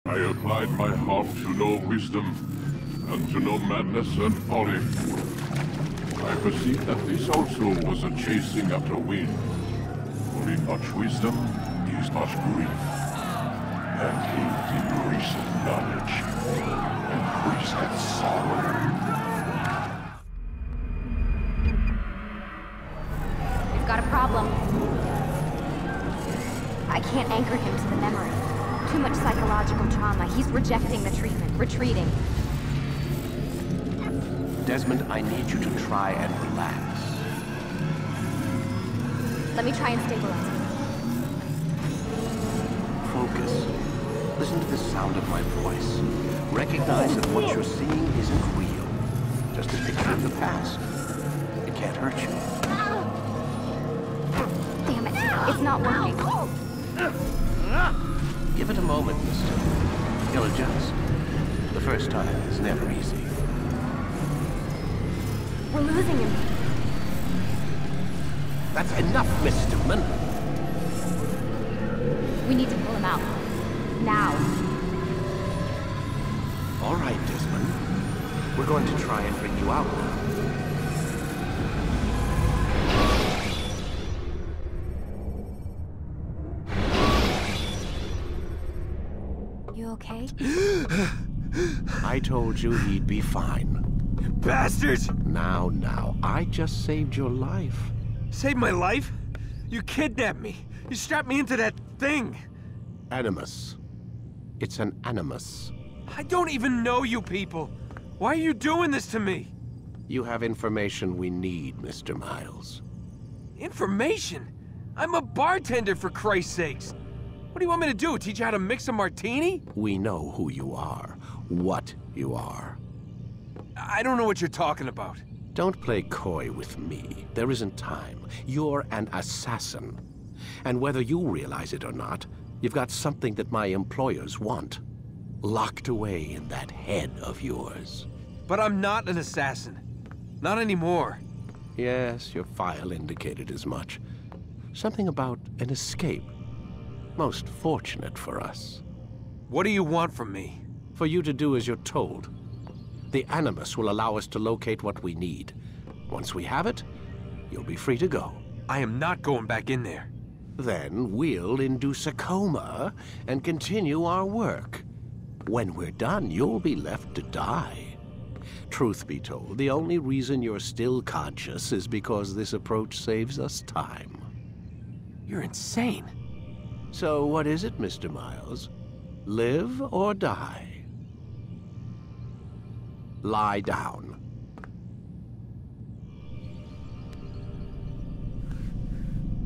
I applied my heart to know wisdom, and to know madness and folly. I perceived that this also was a chasing after wind. For in much wisdom is much grief, and in increased knowledge increased sorrow. We've got a problem. I can't anchor him to the memory. Too much psychological trauma. He's rejecting the treatment, retreating. Desmond, I need you to try and relax. Let me try and stabilize him. Focus. Listen to the sound of my voice. Recognize that what you're seeing isn't real. Just a picture of the past. It can't hurt you. Damn it. It's not working. Give it a moment, mister. He'll adjust. The first time is never easy. We're losing him. That's enough, Mr. Mann. We need to pull him out. Now. All right, Desmond. We're going to try and bring you out now. You okay? I told you he'd be fine. Bastards! Now, I just saved your life. Saved my life? You kidnapped me. You strapped me into that thing. Animus. It's an animus. I don't even know you people. Why are you doing this to me? You have information we need, Mr. Miles. Information? I'm a bartender, for Christ's sakes. What do you want me to do? Teach you how to mix a martini? We know who you are, what you are. I don't know what you're talking about. Don't play coy with me. There isn't time. You're an assassin. And whether you realize it or not, you've got something that my employers want. Locked away in that head of yours. But I'm not an assassin. Not anymore. Yes, your file indicated as much. Something about an escape. Most fortunate for us. What do you want from me? For you to do as you're told. The Animus will allow us to locate what we need. Once we have it, you'll be free to go. I am not going back in there. Then we'll induce a coma and continue our work. When we're done, you'll be left to die. Truth be told, the only reason you're still conscious is because this approach saves us time. You're insane. So what is it, Mr. Miles? Live or die? Lie down.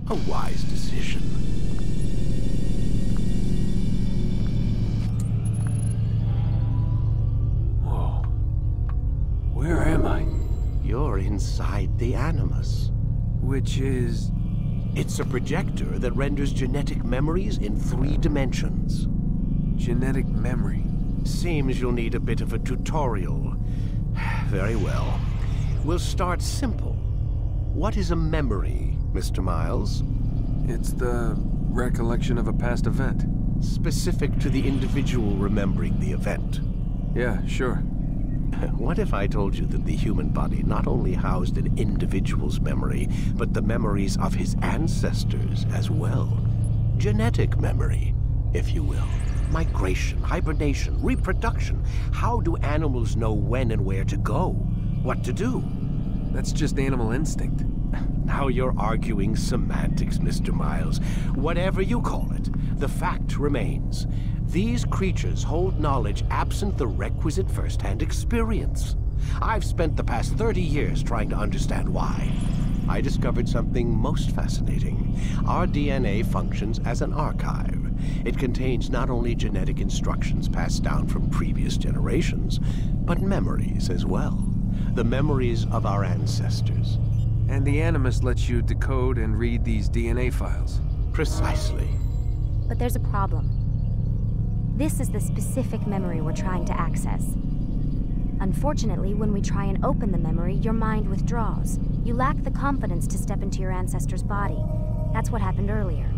A wise decision. Whoa. Where am I? You're inside the Animus. Which is... It's a projector that renders genetic memories in 3 dimensions. Genetic memory. Seems you'll need a bit of a tutorial. Very well. We'll start simple. What is a memory, Mr. Miles? It's the recollection of a past event. Specific to the individual remembering the event. Yeah, sure. What if I told you that the human body not only housed an individual's memory, but the memories of his ancestors as well? Genetic memory, if you will. Migration, hibernation, reproduction. How do animals know when and where to go? What to do? That's just animal instinct. Now you're arguing semantics, Mr. Miles. Whatever you call it, the fact remains. These creatures hold knowledge absent the requisite first-hand experience. I've spent the past 30 years trying to understand why. I discovered something most fascinating. Our DNA functions as an archive. It contains not only genetic instructions passed down from previous generations, but memories as well. The memories of our ancestors. And the Animus lets you decode and read these DNA files. Precisely. But there's a problem. This is the specific memory we're trying to access. Unfortunately, when we try and open the memory, your mind withdraws. You lack the confidence to step into your ancestor's body. That's what happened earlier.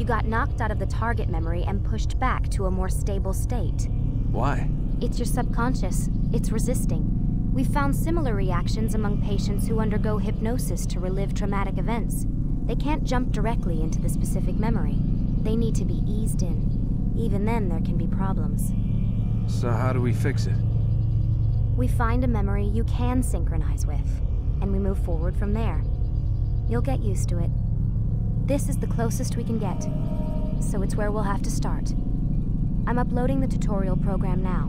You got knocked out of the target memory and pushed back to a more stable state. Why? It's your subconscious. It's resisting. We've found similar reactions among patients who undergo hypnosis to relive traumatic events. They can't jump directly into the specific memory. They need to be eased in. Even then, there can be problems. So how do we fix it? We find a memory you can synchronize with, and we move forward from there. You'll get used to it. This is the closest we can get, so it's where we'll have to start. I'm uploading the tutorial program now.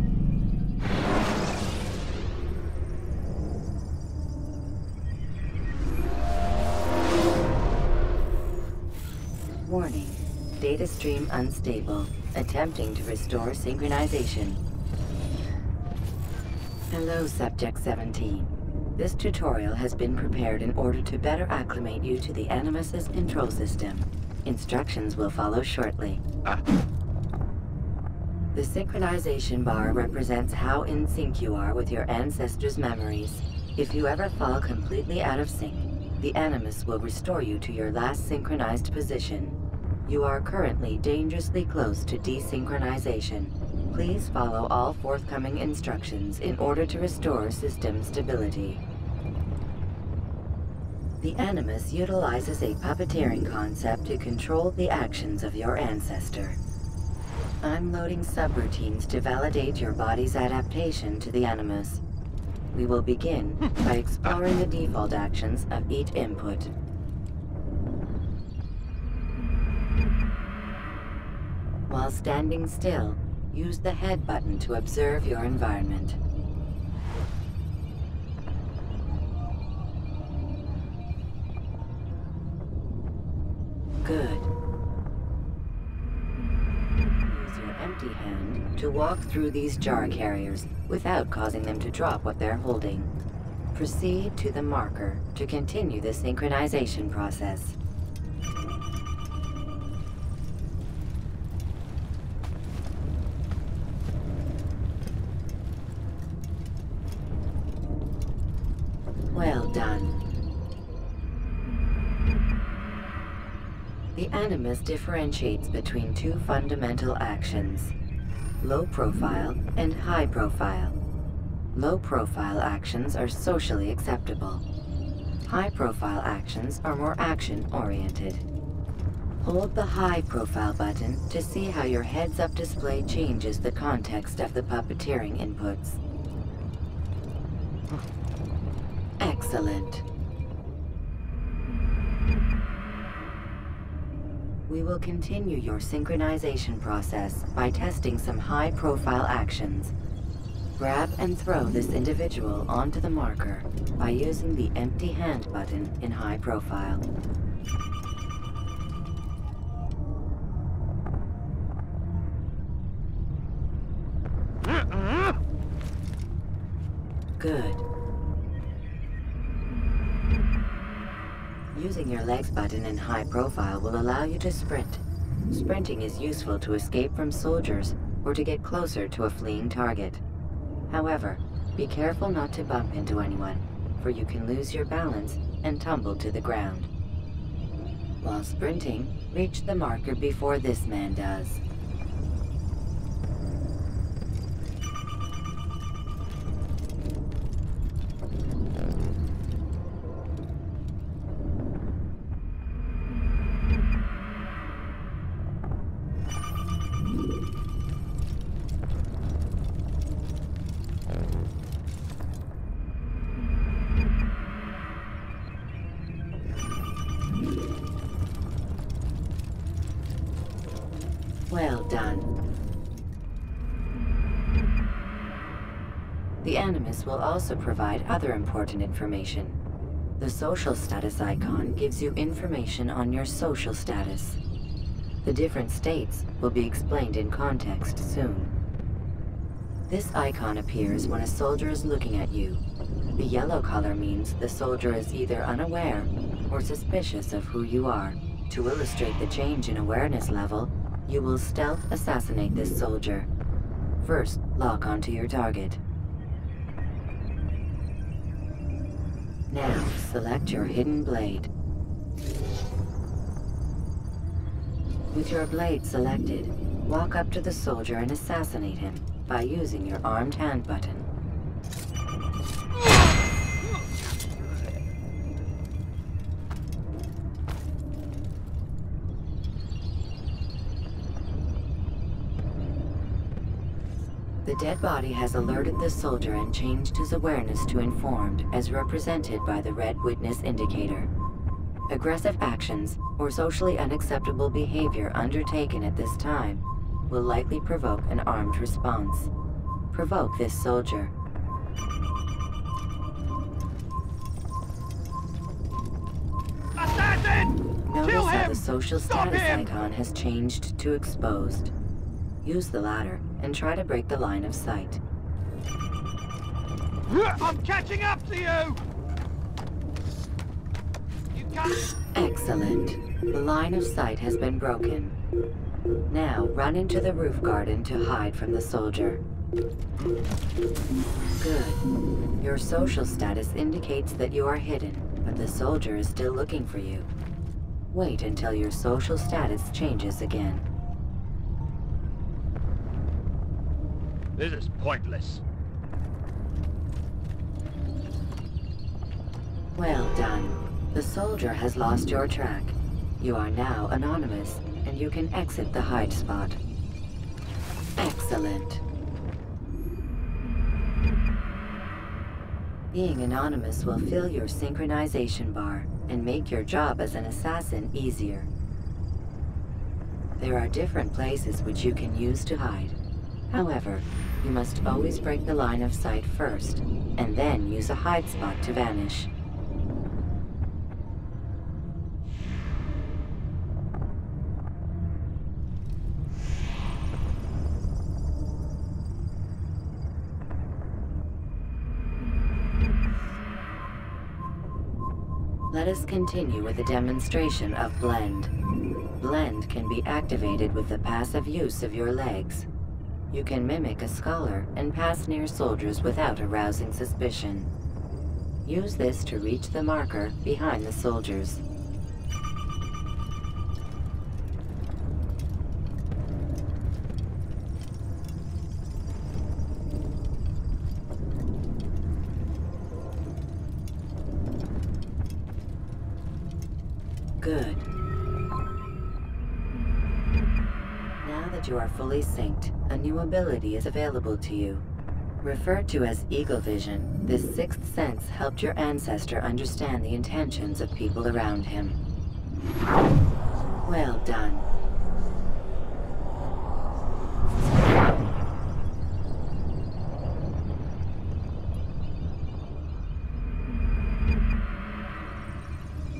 Warning. Data stream unstable. Attempting to restore synchronization. Hello, Subject 17. This tutorial has been prepared in order to better acclimate you to the Animus's control system. Instructions will follow shortly. The synchronization bar represents how in sync you are with your ancestors' memories. If you ever fall completely out of sync, the Animus will restore you to your last synchronized position. You are currently dangerously close to desynchronization. Please follow all forthcoming instructions in order to restore system stability. The Animus utilizes a puppeteering concept to control the actions of your ancestor. I'm loading subroutines to validate your body's adaptation to the Animus. We will begin by exploring the default actions of each input. While standing still, use the head button to observe your environment. Good. Use your empty hand to walk through these jar carriers without causing them to drop what they're holding. Proceed to the marker to continue the synchronization process. Well done. The Animus differentiates between two fundamental actions: low profile and high profile. Low profile actions are socially acceptable. High profile actions are more action-oriented. Hold the high profile button to see how your heads-up display changes the context of the puppeteering inputs. Excellent. We will continue your synchronization process by testing some high-profile actions. Grab and throw this individual onto the marker by using the empty hand button in high profile. Good. Using your legs button in high profile will allow you to sprint. Sprinting is useful to escape from soldiers or to get closer to a fleeing target. However, be careful not to bump into anyone, for you can lose your balance and tumble to the ground. While sprinting, reach the marker before this man does. Well done. The Animus will also provide other important information. The social status icon gives you information on your social status. The different states will be explained in context soon. This icon appears when a soldier is looking at you. The yellow color means the soldier is either unaware or suspicious of who you are. To illustrate the change in awareness level, you will stealth assassinate this soldier. First, lock onto your target. Now, select your hidden blade. With your blade selected, walk up to the soldier and assassinate him by using your armed hand button. The dead body has alerted the soldier and changed his awareness to informed, as represented by the red witness indicator. Aggressive actions or socially unacceptable behavior undertaken at this time will likely provoke an armed response. Provoke this soldier. Assassin! Notice Kill how him! the social Stop status him! icon has changed to exposed. Use the latter and try to break the line of sight. I'm catching up to you! You can't... Excellent. The line of sight has been broken. Now run into the roof garden to hide from the soldier. Good. Your social status indicates that you are hidden, but the soldier is still looking for you. Wait until your social status changes again. This is pointless. Well done. The soldier has lost your track. You are now anonymous, and you can exit the hide spot. Excellent. Being anonymous will fill your synchronization bar and make your job as an assassin easier. There are different places which you can use to hide. However, you must always break the line of sight first, and then use a hide spot to vanish. Let us continue with a demonstration of Blend. Blend can be activated with the passive use of your legs. You can mimic a scholar and pass near soldiers without arousing suspicion. Use this to reach the marker behind the soldiers. Good. Now that you are fully synced, a new ability is available to you. Referred to as Eagle Vision, this sixth sense helped your ancestor understand the intentions of people around him. Well done.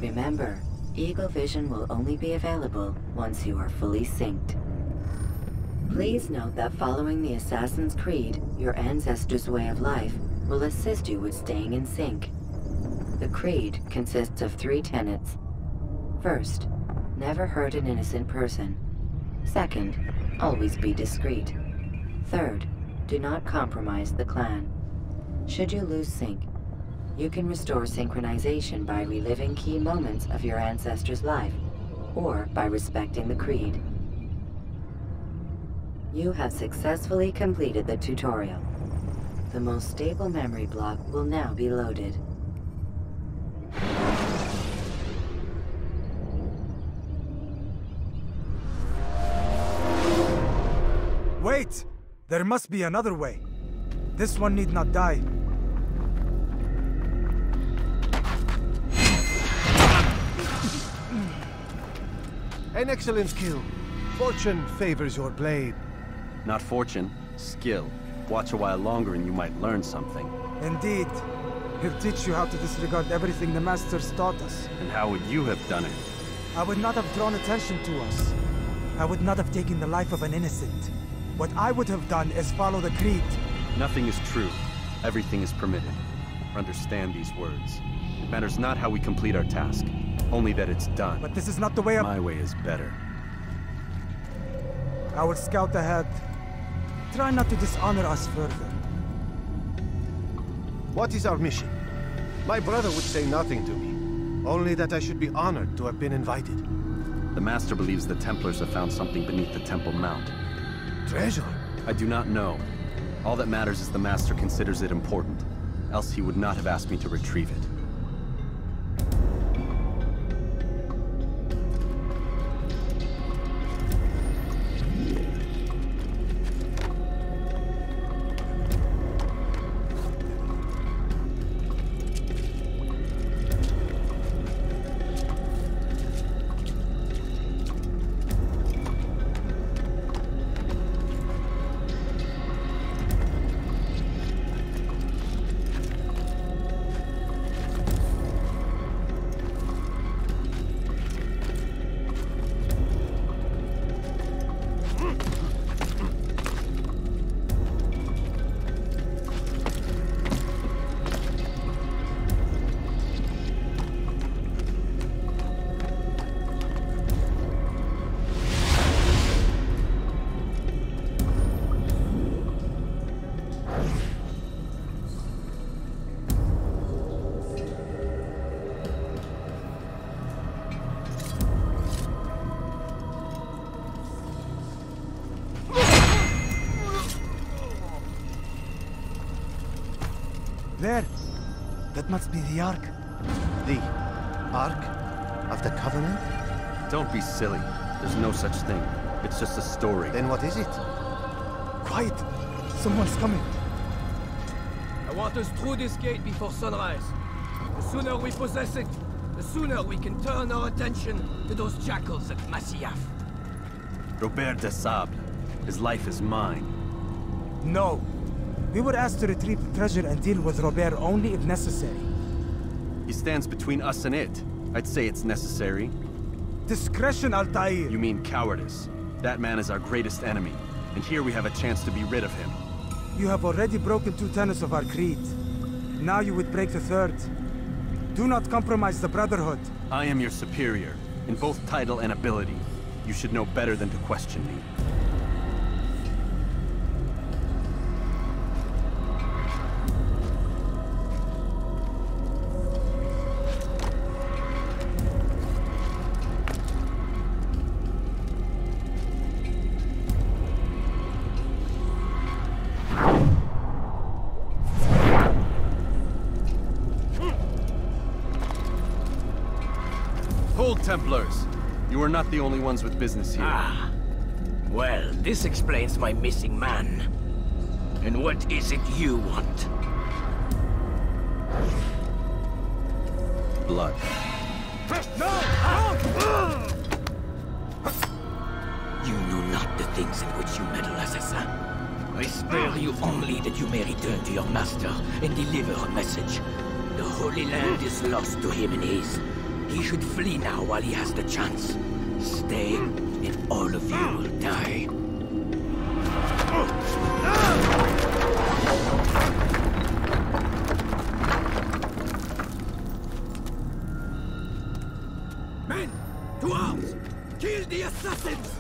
Remember, Eagle Vision will only be available once you are fully synced. Please note that following the Assassin's Creed, your ancestors' way of life will assist you with staying in sync. The Creed consists of 3 tenets. First, never hurt an innocent person. Second, always be discreet. Third, do not compromise the clan. Should you lose sync, you can restore synchronization by reliving key moments of your ancestor's life, or by respecting the Creed. You have successfully completed the tutorial. The most stable memory block will now be loaded. Wait! There must be another way. This one need not die. An excellent skill. Fortune favors your blade. Not fortune, skill. Watch a while longer and you might learn something. Indeed. He'll teach you how to disregard everything the Masters taught us. And how would you have done it? I would not have drawn attention to us. I would not have taken the life of an innocent. What I would have done is follow the Creed. Nothing is true. Everything is permitted. Understand these words. It matters not how we complete our task, only that it's done. But this is not the way of... My way is better. I will scout ahead. Try not to dishonor us further. What is our mission? My brother would say nothing to me. Only that I should be honored to have been invited. The Master believes the Templars have found something beneath the Temple Mount. Treasure? I do not know. All that matters is the Master considers it important. Else he would not have asked me to retrieve it. There! That must be the Ark. The Ark of the Covenant? Don't be silly. There's no such thing. It's just a story. Then what is it? Quiet! Someone's coming. I want us through this gate before sunrise. The sooner we possess it, the sooner we can turn our attention to those jackals at Masyaf. Robert de Sable. His life is mine. No. We were asked to retrieve the treasure and deal with Robert only if necessary. He stands between us and it. I'd say it's necessary. Discretion, Altair! You mean cowardice. That man is our greatest enemy, and here we have a chance to be rid of him. You have already broken 2 tenets of our creed. Now you would break the 3rd. Do not compromise the Brotherhood. I am your superior, in both title and ability. You should know better than to question me. Templars, you are not the only ones with business here. Ah. Well, this explains my missing man. And what is it you want? Blood. No! You know not the things in which you meddle, assassin. I spare you only that you may return to your master and deliver a message. The Holy Land is lost to him and his. He should flee now while he has the chance. Stay, and all of you will die. Men, to arms! Kill the assassins!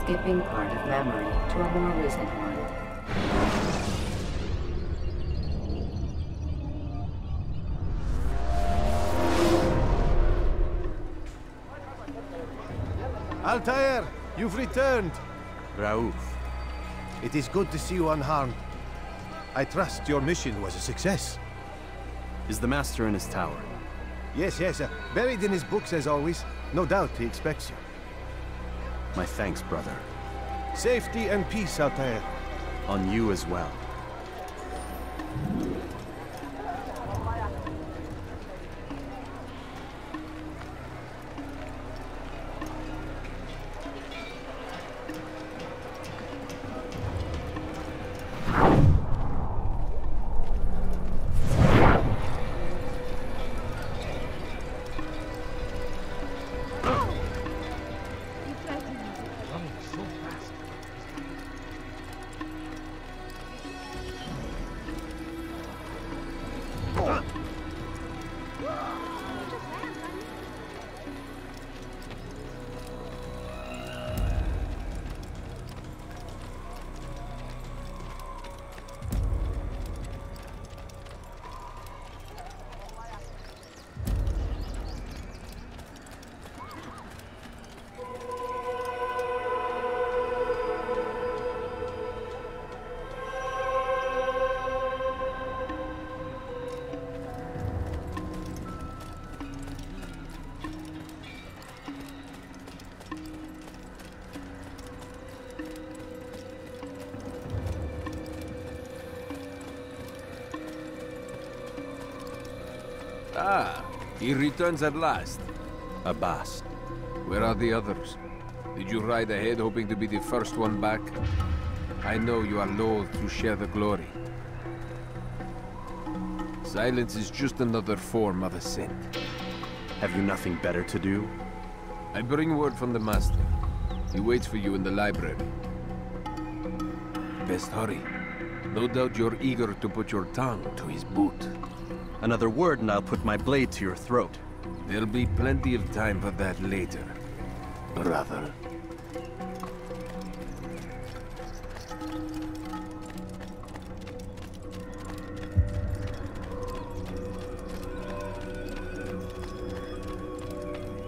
Skipping part of memory to a more recent one. Altair, you've returned. Raouf. It is good to see you unharmed. I trust your mission was a success. Is the Master in his tower? Yes, buried in his books as always. No doubt he expects you. My thanks, brother. Safety and peace, Altair. On you as well. Ah, he returns at last. Abbas. Where are the others? Did you ride ahead hoping to be the first one back? I know you are loath to share the glory. Silence is just another form of assent. Have you nothing better to do? I bring word from the Master. He waits for you in the library. Best hurry. No doubt you're eager to put your tongue to his boot. Another word and I'll put my blade to your throat. There'll be plenty of time for that later, brother.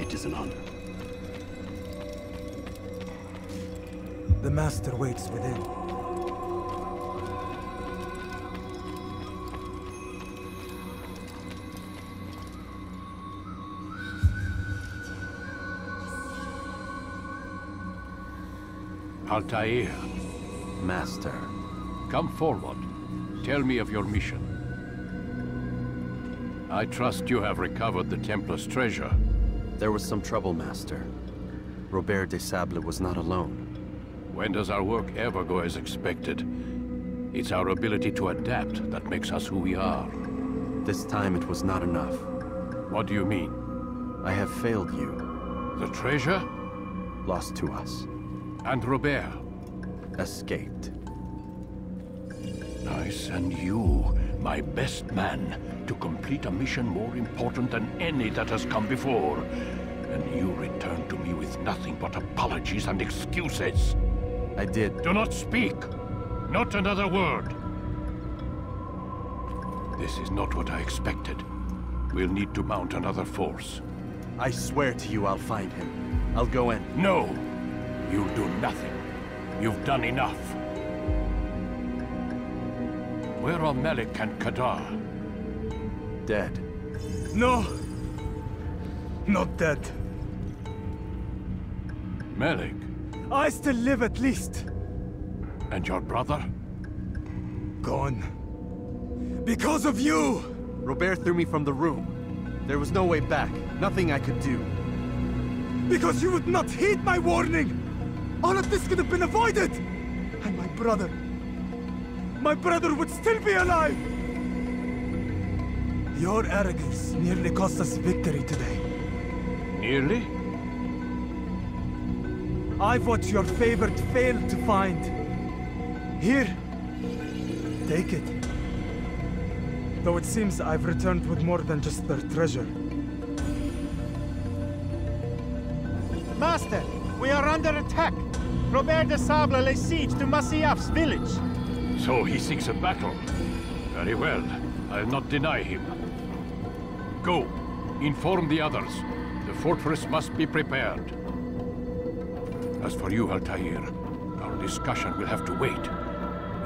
It is an honor. The Master waits within. Altair, Master. come forward. Tell me of your mission. I trust you have recovered the Templar's treasure. There was some trouble, Master. Robert de Sable was not alone. When does our work ever go as expected? It's our ability to adapt that makes us who we are. This time it was not enough. What do you mean? I have failed you. The treasure? Lost to us. And Robert? Escaped. I send you, my best man, to complete a mission more important than any that has come before. And you return to me with nothing but apologies and excuses. I did. Do not speak! Not another word! This is not what I expected. We'll need to mount another force. I swear to you I'll find him. I'll go in. No! You'll do nothing. You've done enough. Where are Malik and Kadar? Dead. No! Not dead. Malik? I still live at least. And your brother? Gone. Because of you! Robert threw me from the room. There was no way back. Nothing I could do. Because you would not heed my warning! All of this could have been avoided! And my brother would still be alive! Your arrogance nearly cost us victory today. Nearly? I've what your favorite failed to find. Here, take it. Though it seems I've returned with more than just their treasure. Master, we are under attack. Robert de Sable lays siege to Masyaf's village. So he seeks a battle. Very well. I'll not deny him. Go. Inform the others. The fortress must be prepared. As for you, Altair, our discussion will have to wait.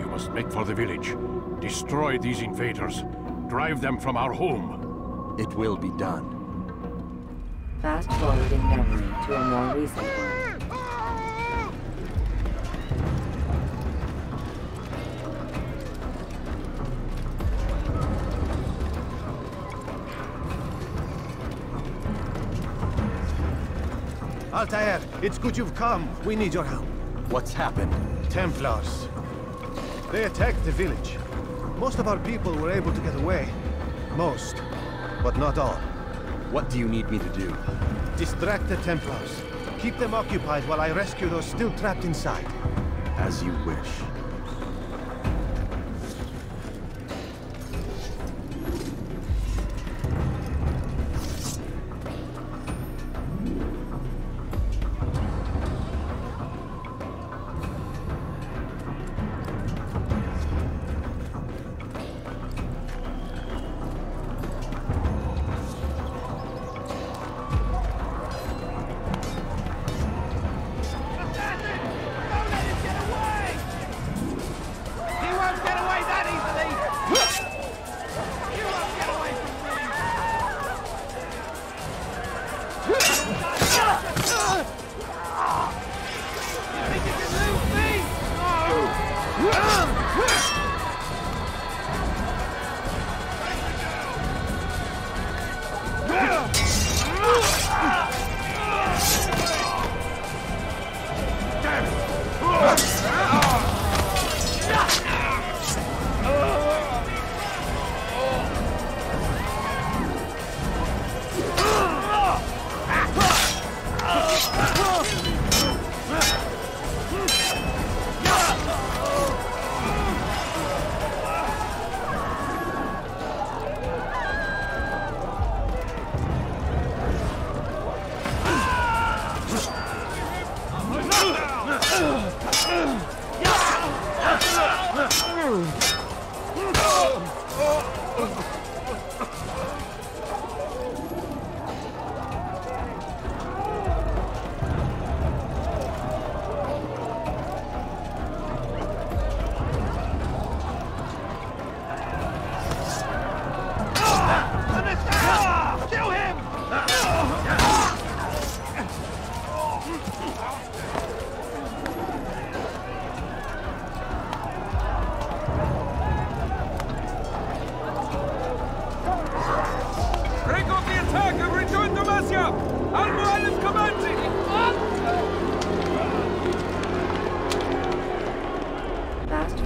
You must make for the village. Destroy these invaders. Drive them from our home. It will be done. Fast-forwarding memory to a more recent one. Altair, it's good you've come. We need your help. What's happened? Templars. They attacked the village. Most of our people were able to get away. Most, but not all. What do you need me to do? Distract the Templars. Keep them occupied while I rescue those still trapped inside. As you wish.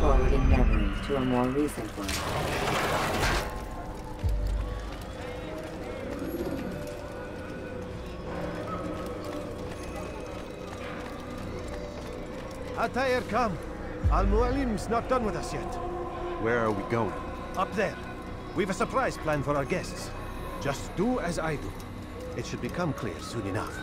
Fast-forwarding memory to a more recent one. Altair, come. Al-Mualim's not done with us yet. Where are we going? Up there. We've a surprise plan for our guests. Just do as I do. It should become clear soon enough.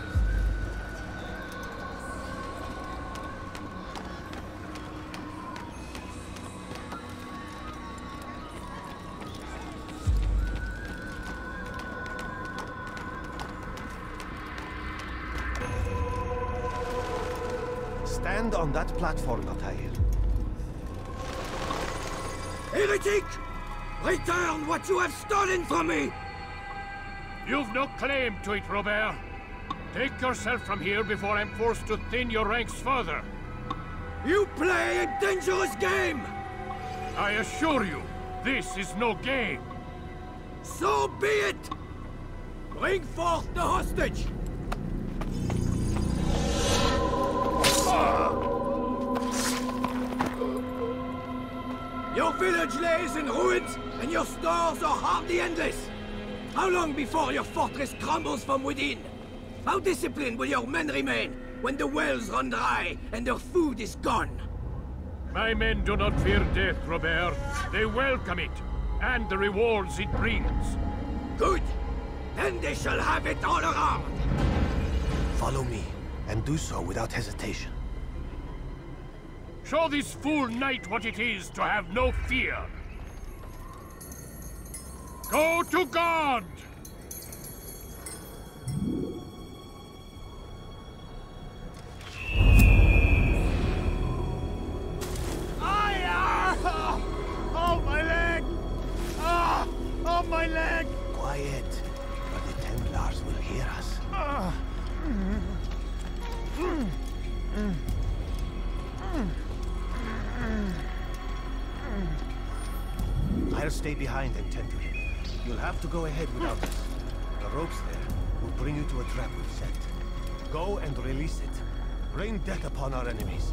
Stand on that platform, Altair. Heretic! Return what you have stolen from me! You've no claim to it, Robert. Take yourself from here before I'm forced to thin your ranks further. You play a dangerous game! I assure you, this is no game. So be it! Bring forth the hostage! Your village lays in ruins, and your stores are hardly endless. How long before your fortress crumbles from within? How disciplined will your men remain when the wells run dry and their food is gone? My men do not fear death, Robert. They welcome it, and the rewards it brings. Good. Then they shall have it all around. Follow me, and do so without hesitation. Show this fool knight what it is to have no fear. Go to God! Oh, my leg! Ah! Oh, my leg! Quiet, or the Templars will hear us. I'll stay behind and tend to him. You'll have to go ahead without us. The ropes there will bring you to a trap we've set. Go and release it. Rain death upon our enemies.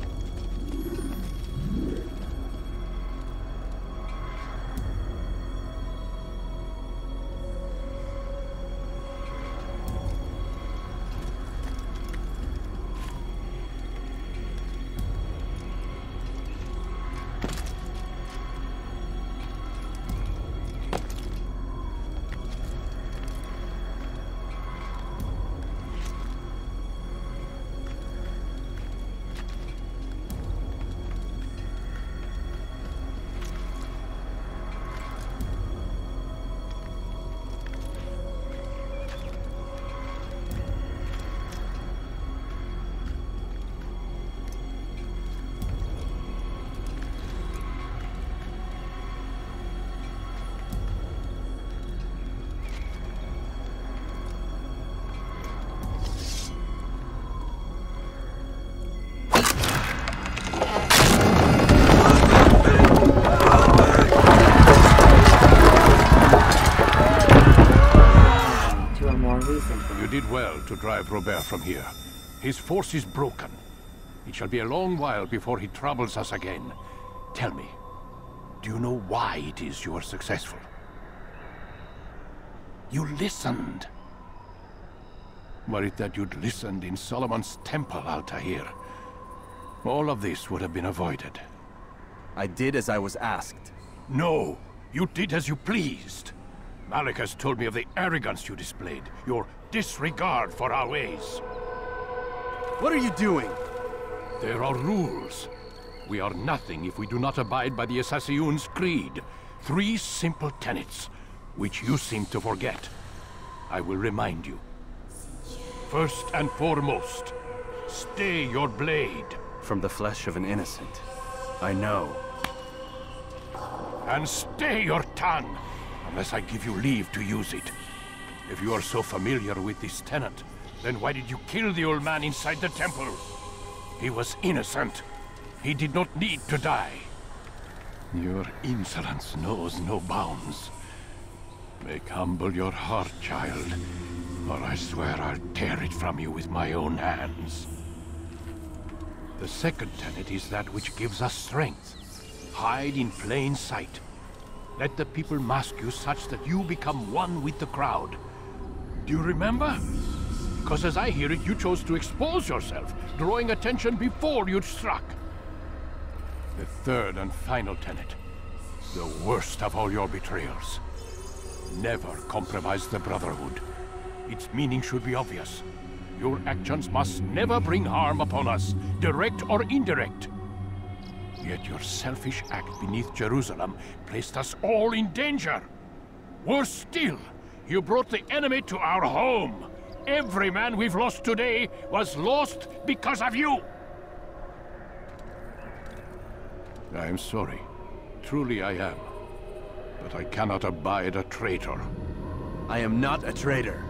You did well to drive Robert from here. His force is broken. It shall be a long while before he troubles us again. Tell me, do you know why it is you are successful? You listened. Were it that you'd listened in Solomon's temple, Altair, all of this would have been avoided. I did as I was asked. No, you did as you pleased. Malik has told me of the arrogance you displayed, your disregard for our ways. What are you doing? There are rules. We are nothing if we do not abide by the Assassin's creed. 3 simple tenets, which you seem to forget. I will remind you. First and foremost, stay your blade. From the flesh of an innocent. I know. And stay your tongue, unless I give you leave to use it. If you are so familiar with this tenet, then why did you kill the old man inside the temple? He was innocent. He did not need to die. Your insolence knows no bounds. Make humble your heart, child, or I swear I'll tear it from you with my own hands. The second tenet is that which gives us strength. Hide in plain sight. Let the people mask you such that you become one with the crowd. Do you remember? Because as I hear it, you chose to expose yourself, drawing attention before you'd struck. The third and final tenet. The worst of all your betrayals. Never compromise the Brotherhood. Its meaning should be obvious. Your actions must never bring harm upon us, direct or indirect. Yet your selfish act beneath Jerusalem placed us all in danger. Worse still, you brought the enemy to our home. Every man we've lost today was lost because of you. I am sorry. Truly I am. But I cannot abide a traitor. I am not a traitor.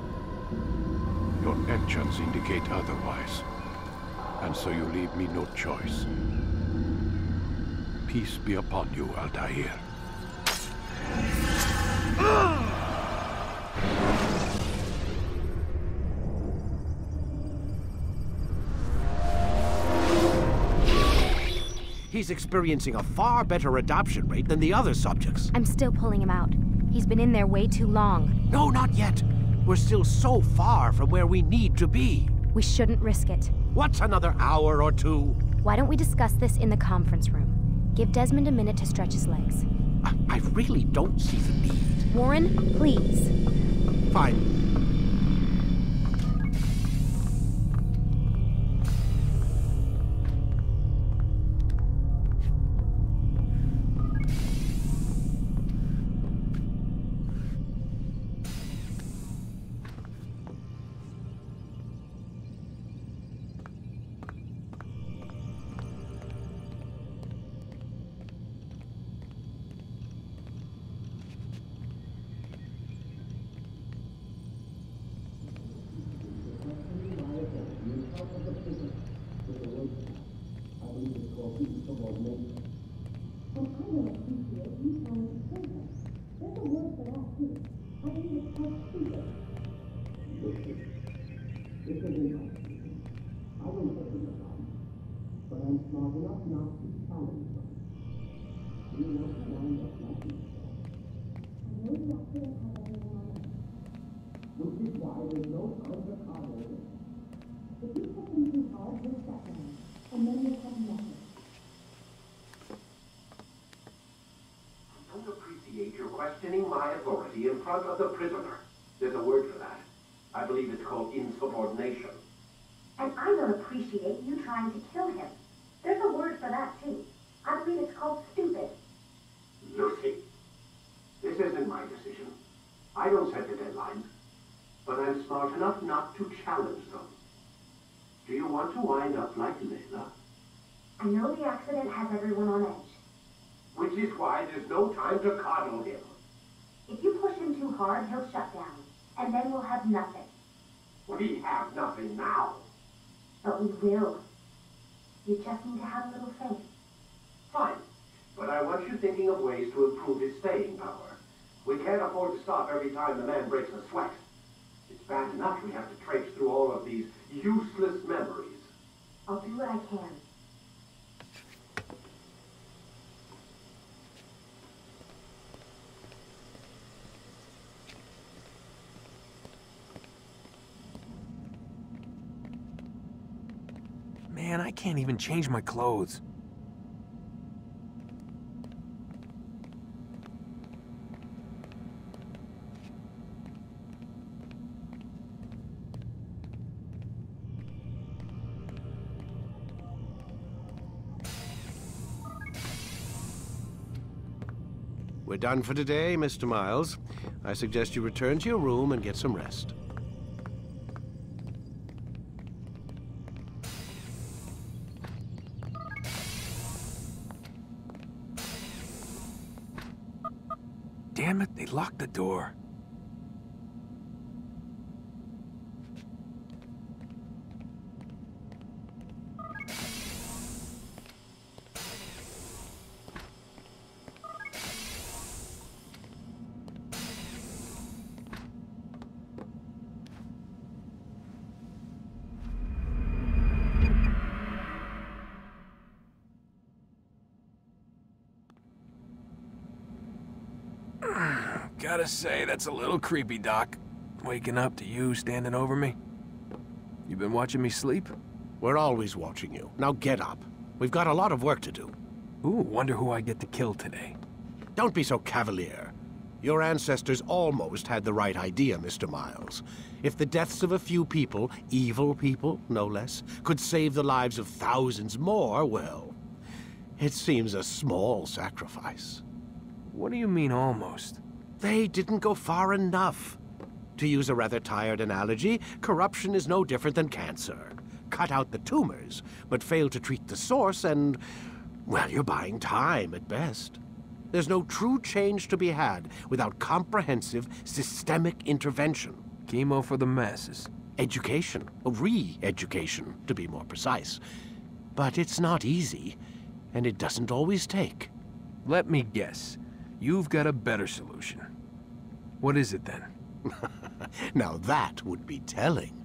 Your actions indicate otherwise. And so you leave me no choice. Peace be upon you, Altair. He's experiencing a far better adoption rate than the other subjects. I'm still pulling him out. He's been in there way too long. No, not yet. We're still so far from where we need to be. We shouldn't risk it. What's another hour or two? Why don't we discuss this in the conference room? Give Desmond a minute to stretch his legs. I really don't see the need. Warren, please. Fine. Questioning my authority in front of the prisoner. There's a word for that. I believe it's called insubordination. And I don't appreciate you trying to kill him. There's a word for that, too. I believe it's called stupid. Lucy, this isn't my decision. I don't set the deadlines. But I'm smart enough not to challenge them. Do you want to wind up like Layla? I know the accident has everyone on edge. Which is why there's no time to coddle him. If you push him too hard, he'll shut down. And then we'll have nothing. We have nothing now. But we will. You just need to have a little faith. Fine. But I want you thinking of ways to improve his staying power. We can't afford to stop every time the man breaks a sweat. It's bad enough we have to traipse through all of these useless memories. I'll do what I can. Man, I can't even change my clothes. We're done for today, Mr. Miles. I suggest you return to your room and get some rest. Damn it, they locked the door. Gotta say, that's a little creepy, Doc. Waking up to you standing over me. You been watching me sleep? We're always watching you. Now get up. We've got a lot of work to do. Ooh, wonder who I get to kill today. Don't be so cavalier. Your ancestors almost had the right idea, Mr. Miles. If the deaths of a few people, evil people, no less, could save the lives of thousands more, well, it seems a small sacrifice. What do you mean, almost? They didn't go far enough. To use a rather tired analogy, corruption is no different than cancer. Cut out the tumors, but fail to treat the source and, well, you're buying time at best. There's no true change to be had without comprehensive, systemic intervention. Chemo for the masses. Education, re-education, to be more precise. But it's not easy, and it doesn't always take. Let me guess. You've got a better solution. What is it then? Now that would be telling.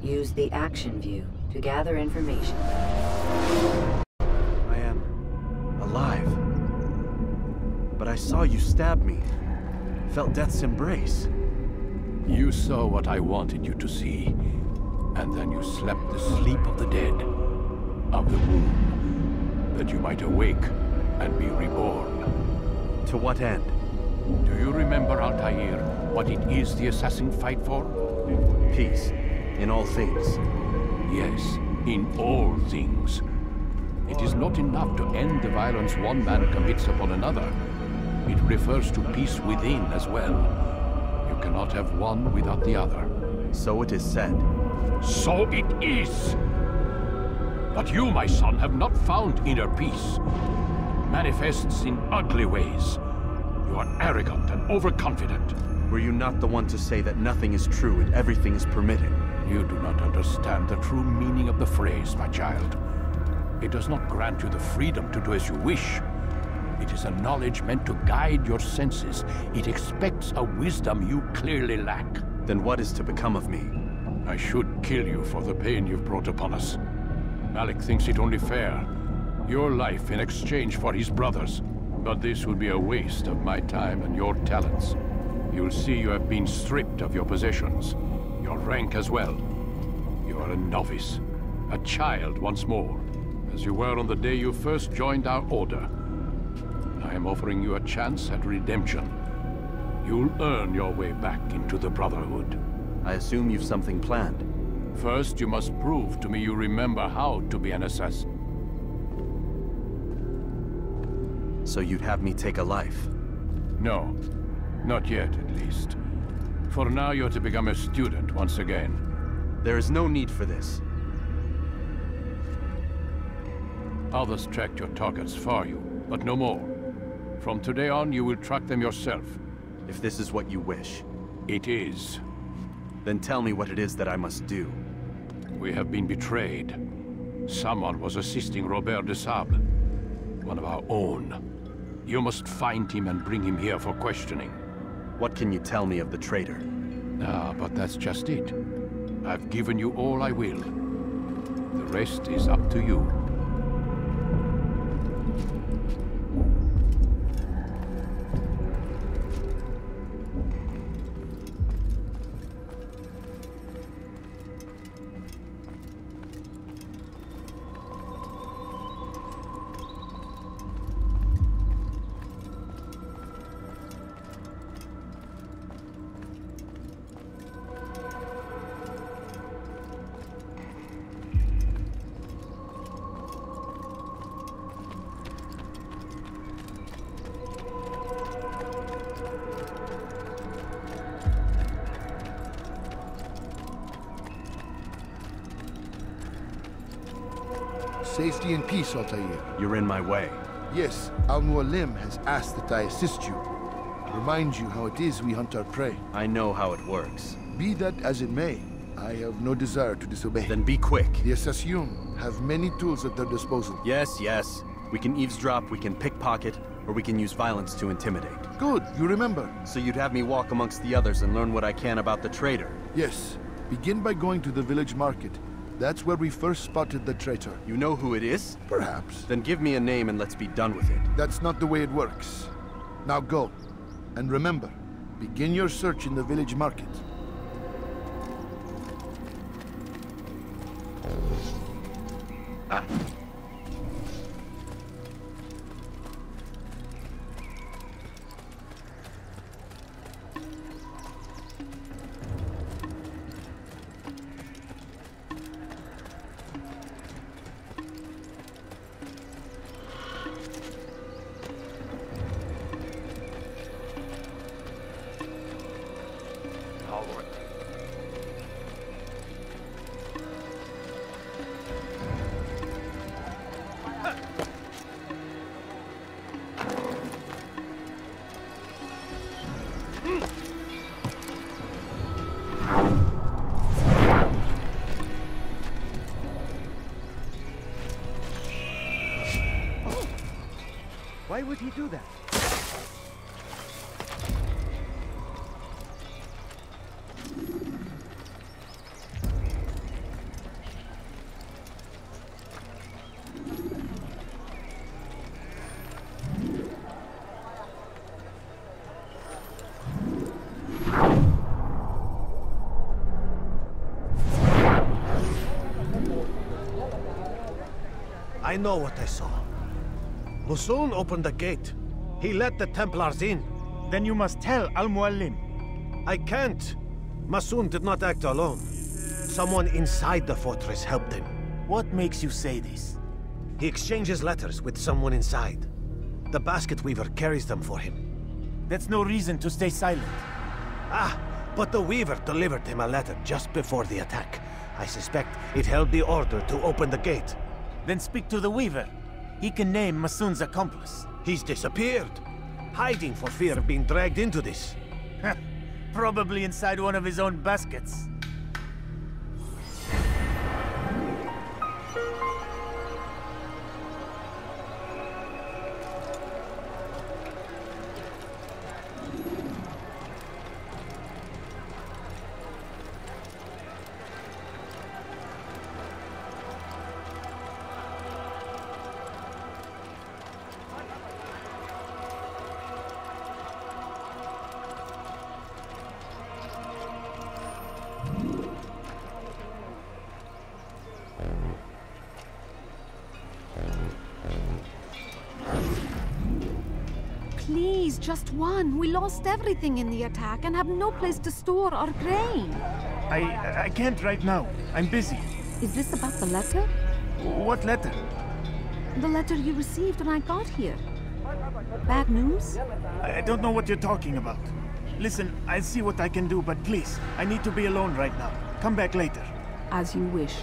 Use the action view to gather information. I am alive. But I saw you stab me. Felt death's embrace. You saw what I wanted you to see. And then you slept the sleep of the dead. Of the womb. That you might awake and be reborn. To what end? Do you remember, Altair, what it is the assassin fight for? Peace. In all things. Yes, in all things. It is not enough to end the violence one man commits upon another. It refers to peace within as well. You cannot have one without the other. So it is said. So it is! But you, my son, have not found inner peace. It manifests in ugly ways. You are arrogant and overconfident. Were you not the one to say that nothing is true and everything is permitted? You do not understand the true meaning of the phrase, my child. It does not grant you the freedom to do as you wish. It is a knowledge meant to guide your senses. It expects a wisdom you clearly lack. Then what is to become of me? I should kill you for the pain you've brought upon us. Malik thinks it only fair. Your life in exchange for his brother's. But this would be a waste of my time and your talents. You'll see you have been stripped of your possessions. Your rank as well. You are a novice. A child once more. As you were on the day you first joined our order. I am offering you a chance at redemption. You'll earn your way back into the Brotherhood. I assume you've something planned. First, you must prove to me you remember how to be an assassin. So you'd have me take a life? No. Not yet, at least. For now, you're to become a student once again. There is no need for this. Others tracked your targets for you, but no more. From today on, you will track them yourself. If this is what you wish. It is. Then tell me what it is that I must do. We have been betrayed. Someone was assisting Robert de Sable. One of our own. You must find him and bring him here for questioning. What can you tell me of the traitor? Ah, but that's just it. I've given you all I will. The rest is up to you. Safety and peace, Altair. You're in my way. Yes, Al-Mualim has asked that I assist you. Remind you how it is we hunt our prey. I know how it works. Be that as it may, I have no desire to disobey. Then be quick. The Assassin have many tools at their disposal. Yes, yes. We can eavesdrop, we can pickpocket, or we can use violence to intimidate. Good, you remember. So you'd have me walk amongst the others and learn what I can about the traitor? Yes. Begin by going to the village market. That's where we first spotted the traitor. You know who it is? Perhaps. Then give me a name and let's be done with it. That's not the way it works. Now go. And remember, begin your search in the village market. Why would he do that? I know what I saw. Musun opened the gate. He let the Templars in. Then you must tell Al-Mualim. I can't. Musun did not act alone. Someone inside the fortress helped him. What makes you say this? He exchanges letters with someone inside. The basket weaver carries them for him. That's no reason to stay silent. Ah, but the weaver delivered him a letter just before the attack. I suspect it held the order to open the gate. Then speak to the weaver. He can name Masun's accomplice. He's disappeared, hiding for fear of being dragged into this. Probably inside one of his own baskets. Please, just one. We lost everything in the attack and have no place to store our grain. I can't right now. I'm busy. Is this about the letter? What letter? The letter you received when I got here. Bad news? I don't know what you're talking about. Listen, I'll see what I can do, but please, I need to be alone right now. Come back later. As you wish.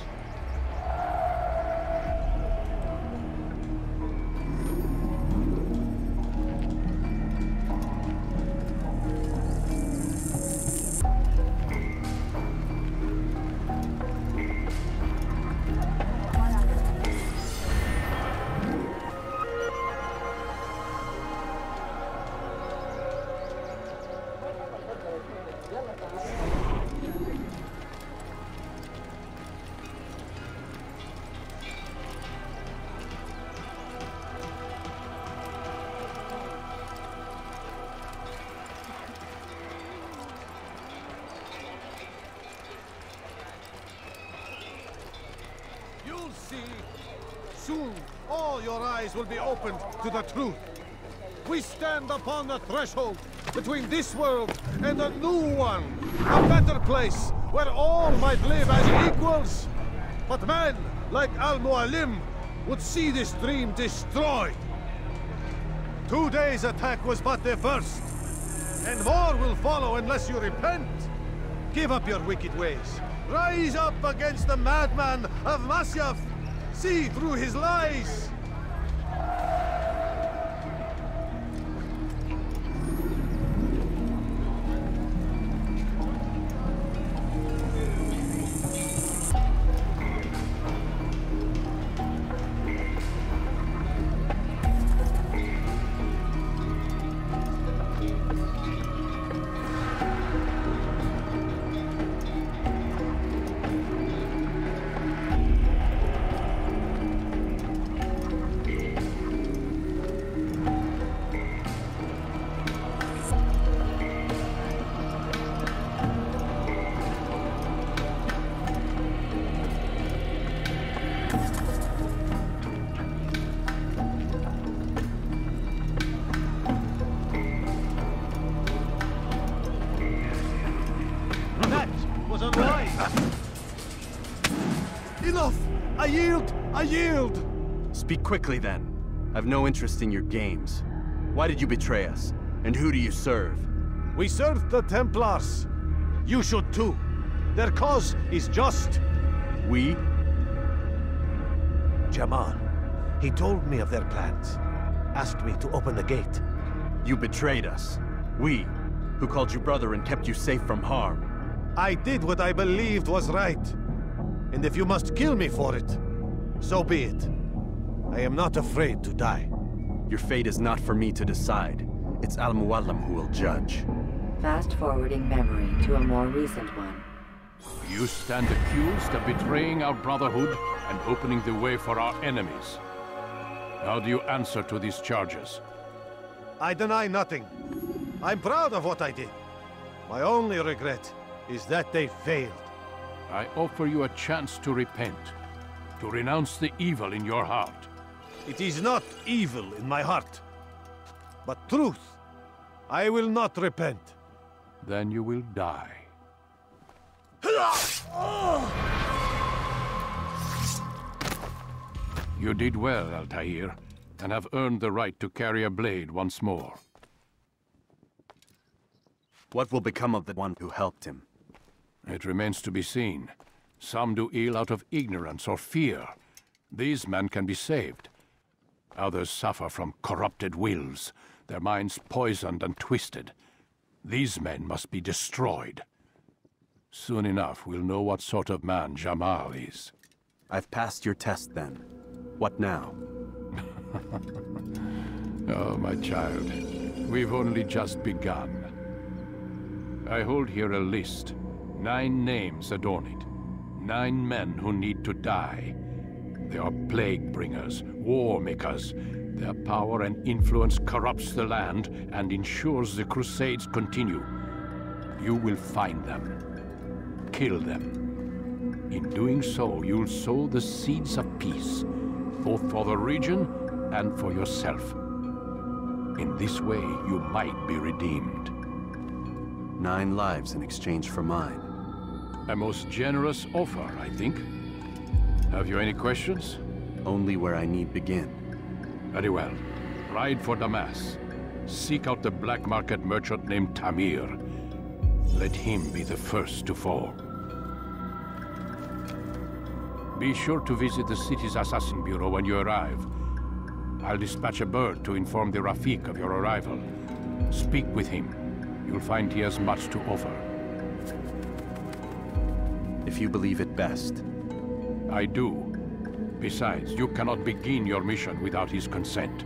Soon, all your eyes will be opened to the truth. We stand upon the threshold between this world and a new one. A better place where all might live as equals. But men like Al-Mualim would see this dream destroyed. Today's attack was but the first. And more will follow unless you repent. Give up your wicked ways. Rise up against the madman of Masyaf. See through his lies! Enough! I yield! I yield! Speak quickly, then. I've no interest in your games. Why did you betray us? And who do you serve? We serve the Templars. You should too. Their cause is just. We? Jamal. He told me of their plans. Asked me to open the gate. You betrayed us. We, who called you brother and kept you safe from harm. I did what I believed was right. And if you must kill me for it, so be it. I am not afraid to die. Your fate is not for me to decide. It's Al-Mualim who will judge. Fast-forwarding memory to a more recent one. You stand accused of betraying our Brotherhood and opening the way for our enemies. How do you answer to these charges? I deny nothing. I'm proud of what I did. My only regret is that they failed. I offer you a chance to repent, to renounce the evil in your heart. It is not evil in my heart, but truth. I will not repent. Then you will die. You did well, Altair, and have earned the right to carry a blade once more. What will become of the one who helped him? It remains to be seen. Some do ill out of ignorance or fear. These men can be saved. Others suffer from corrupted wills, their minds poisoned and twisted. These men must be destroyed. Soon enough, we'll know what sort of man Jamal is. I've passed your test, then. What now? Oh, my child. We've only just begun. I hold here a list. 9 names adorn it. 9 men who need to die. They are plague bringers, war makers. Their power and influence corrupts the land and ensures the Crusades continue. You will find them. Kill them. In doing so, you'll sow the seeds of peace, both for the region and for yourself. In this way, you might be redeemed. 9 lives in exchange for mine. A most generous offer, I think. Have you any questions? Only where I need begin. Very well. Ride for Damas. Seek out the black market merchant named Tamir. Let him be the first to fall. Be sure to visit the city's assassin bureau when you arrive. I'll dispatch a bird to inform the Rafik of your arrival. Speak with him. You'll find he has much to offer. If you believe it best. I do. Besides, you cannot begin your mission without his consent.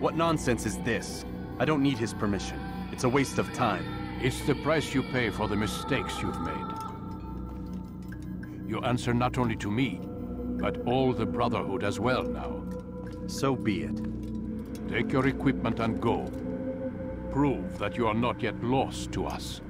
What nonsense is this? I don't need his permission. It's a waste of time. It's the price you pay for the mistakes you've made. You answer not only to me, but all the Brotherhood as well now. So be it. Take your equipment and go. Prove that you are not yet lost to us.